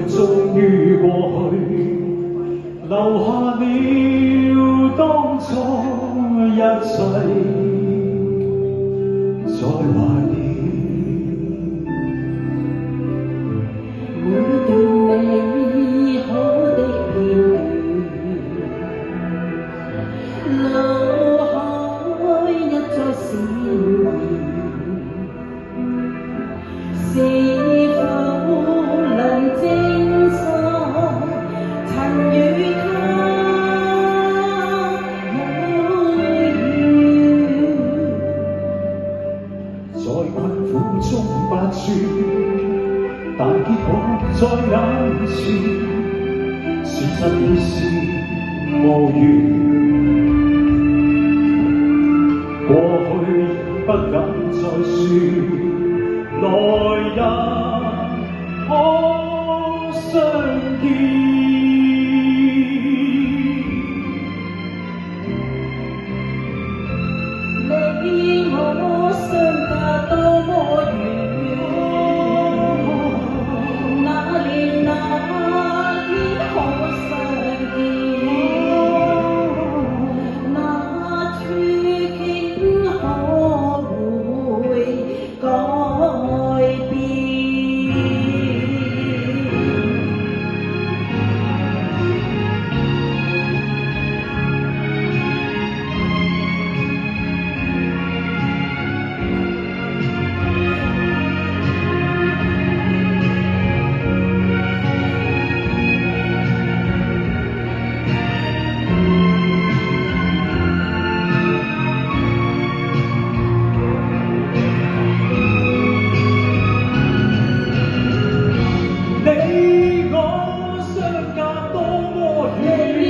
終於過去，留下了當初一切，再懷念每段美好的片段，腦海一再閃現，是否能證實曾與他有緣？在困苦中百轉，但結果在眼前，事實已是無緣。過去已不敢再說，來日可相見。你我相隔多麼遠，那年那天可相見，那處境可會改變？你我相隔多麼遠，你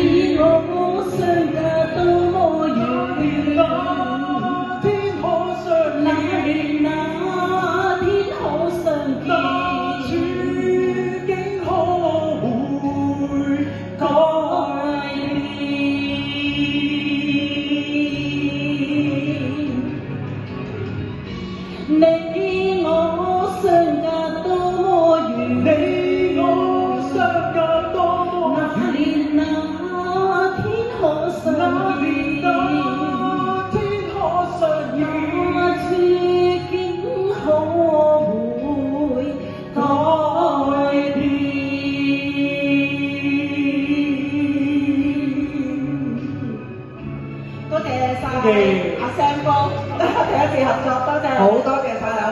我相隔多麼遠，那年那天可相見，那天可相見，那處境可會改變？多謝晒阿 Sam 哥，第一次合作，多謝。好多謝晒兩位。